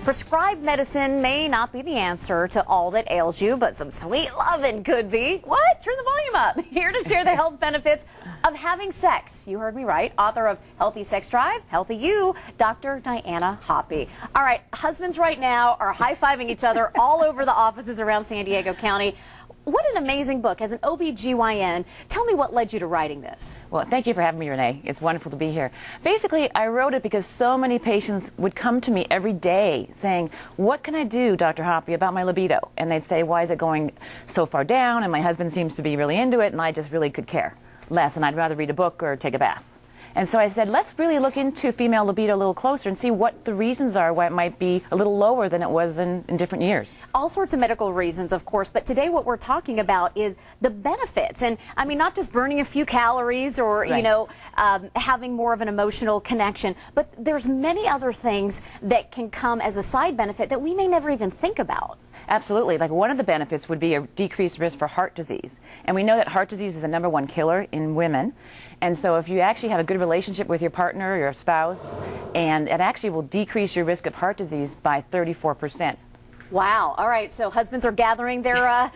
Prescribed medicine may not be the answer to all that ails you, but some sweet loving could be. What? Turn the volume up. Here to share the health benefits of having sex. You heard me right. Author of Healthy Sex Drive, Healthy You, Dr. Diana Hoppe. All right, husbands right now are high-fiving each other all over the offices around San Diego County. What an amazing book. As an OB/GYN, tell me what led you to writing this. Well, thank you for having me, Renee. It's wonderful to be here. Basically, I wrote it because so many patients would come to me every day saying, what can I do, Dr. Hoppe, about my libido? And they'd say, why is it going so far down? And my husband seems to be really into it, and I just really could care less, and I'd rather read a book or take a bath. And so I said, let's really look into female libido a little closer and see what the reasons are why it might be a little lower than it was in different years. All sorts of medical reasons, of course, but today what we're talking about is the benefits. And I mean, not just burning a few calories or, right, you know, having more of an emotional connection, but there's many other things that can come as a side benefit that we may never even think about. Absolutely. Like one of the benefits would be a decreased risk for heart disease. And we know that heart disease is the #1 killer in women. And so if you actually have a good relationship with your partner or your spouse, and it actually will decrease your risk of heart disease by 34%. Wow. All right. So husbands are gathering their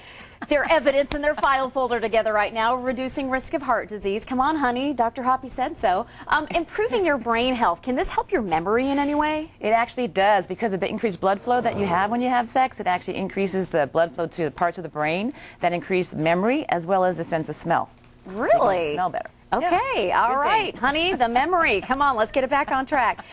evidence in their file folder together right now, reducing risk of heart disease. Come on, honey. Dr. Hoppe said so. Improving your brain health. Can this help your memory in any way? It actually does, because of the increased blood flow that you have when you have sex. It actually increases the blood flow to the parts of the brain that increase memory as well as the sense of smell. Really? You can smell better. Okay. Yeah. All right, honey. The memory. Come on. Let's get it back on track.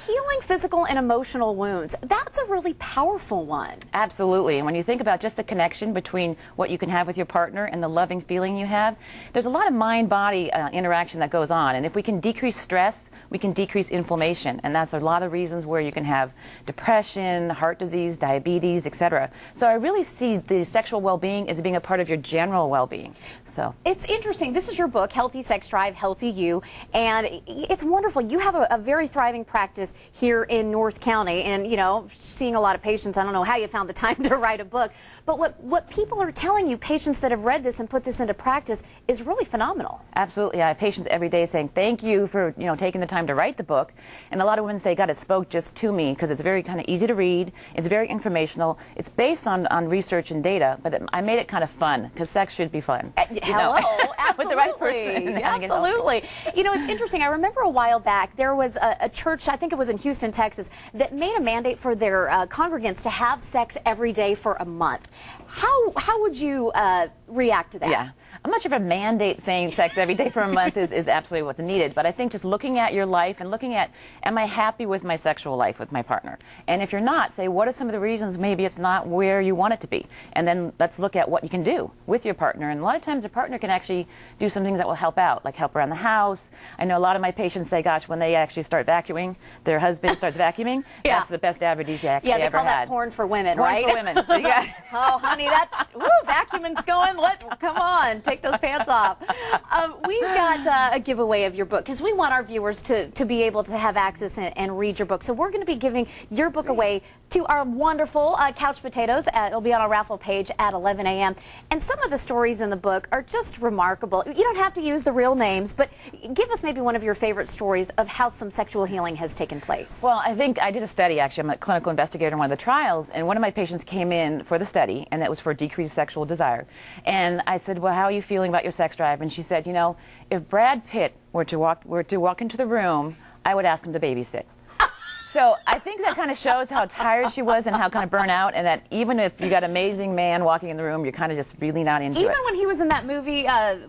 Healing physical and emotional wounds. That's a really powerful one. Absolutely. And when you think about just the connection between what you can have with your partner and the loving feeling you have, there's a lot of mind-body interaction that goes on. And if we can decrease stress, we can decrease inflammation. And that's a lot of reasons where you can have depression, heart disease, diabetes, etc. So I really see the sexual well-being as being a part of your general well-being. So it's interesting. This is your book, Healthy Sex Drive, Healthy You. And it's wonderful. You have a very thriving practice here in North County, and you know, seeing a lot of patients. I don't know how you found the time to write a book, but what people are telling you, patients that have read this and put this into practice, is really phenomenal. Absolutely. I have patients every day saying thank you for taking the time to write the book, and a lot of women say, God, it spoke just to me, because it's very kind of easy to read, it's very informational, it's based on research and data, but I made it kind of fun, because sex should be fun. Hello, absolutely. With the right person. Absolutely. You know, it's interesting. I remember a while back there was a church, I think it was in Houston, Texas, that made a mandate for their congregants to have sex every day for a month. How would you react to that? Yeah. I'm not sure if a mandate saying sex every day for a month is absolutely what's needed, but I think just looking at your life and looking at, am I happy with my sexual life with my partner? And if you're not, say, what are some of the reasons maybe it's not where you want it to be? And then let's look at what you can do with your partner. And a lot of times a partner can actually do some things that will help out, like help around the house. I know a lot of my patients say, gosh, when they actually start vacuuming, their husband starts vacuuming, yeah, that's the best aphrodisiac they ever had. Yeah, they call that porn for women, porn right? For women. Yeah. Oh, honey, that's, woo, vacuuming's going. Come on, take those pants off. We've got a giveaway of your book, because we want our viewers to be able to have access and read your book. So we're going to be giving your book away to our wonderful couch potatoes. It'll be on our raffle page at 11 a.m. And some of the stories in the book are just remarkable. You don't have to use the real names, but give us maybe one of your favorite stories of how some sexual healing has taken place. Well, I think I did a study, actually. I'm a clinical investigator in one of the trials, and one of my patients came in for the study, and that was for decreased sexual desire. And I said, well, how are you feeling about your sex drive? And she said, you know, if Brad Pitt were to walk into the room, I would ask him to babysit. So I think that kind of shows how tired she was and how kind of burnt out, and that even if you got an amazing man walking in the room, you're kind of just really not into it. Even when he was in that movie,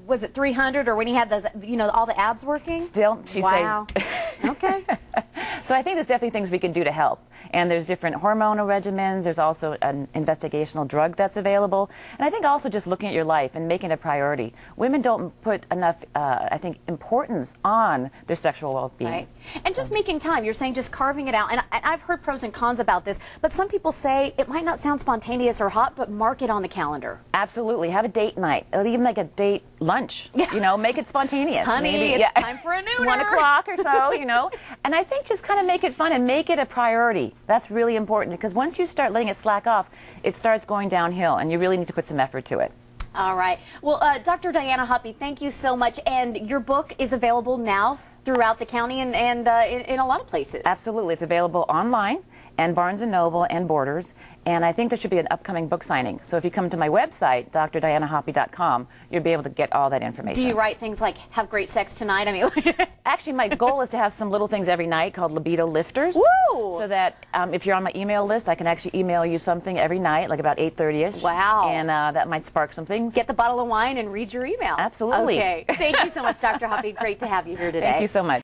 was it 300, or when he had those, you know, all the abs working? Still, she wow. Okay. So I think there's definitely things we can do to help. And there's different hormonal regimens. There's also an investigational drug that's available. And I think also just looking at your life and making it a priority. Women don't put enough, I think, importance on their sexual well-being. Right. And just making time. You're saying just carving it out. And I've heard pros and cons about this, but some people say it might not sound spontaneous or hot, but mark it on the calendar. Absolutely. Have a date night. Or even like a date lunch. You know, make it spontaneous. Honey, maybe, it's time for a nooner. It's 1 o'clock or so, you know. And I think just kind of make it fun and make it a priority. That's really important, because once you start letting it slack off, it starts going downhill, and you really need to put some effort to it. All right. Well, Dr. Diana Hoppe, thank you so much. And your book is available now throughout the county and in a lot of places. Absolutely. It's available online, and Barnes & Noble and Borders, and I think there should be an upcoming book signing. So if you come to my website, drdianahoppe.com, you'll be able to get all that information. Do you write things like, have great sex tonight? I mean, actually, my goal is to have some little things every night called Libido Lifters. Woo! So that if you're on my email list, I can actually email you something every night, like about 8:30ish. Wow. And that might spark some things. Get the bottle of wine and read your email. Absolutely. Okay. Thank you so much, Dr. Hoppe. Great to have you here today. Thank you so much.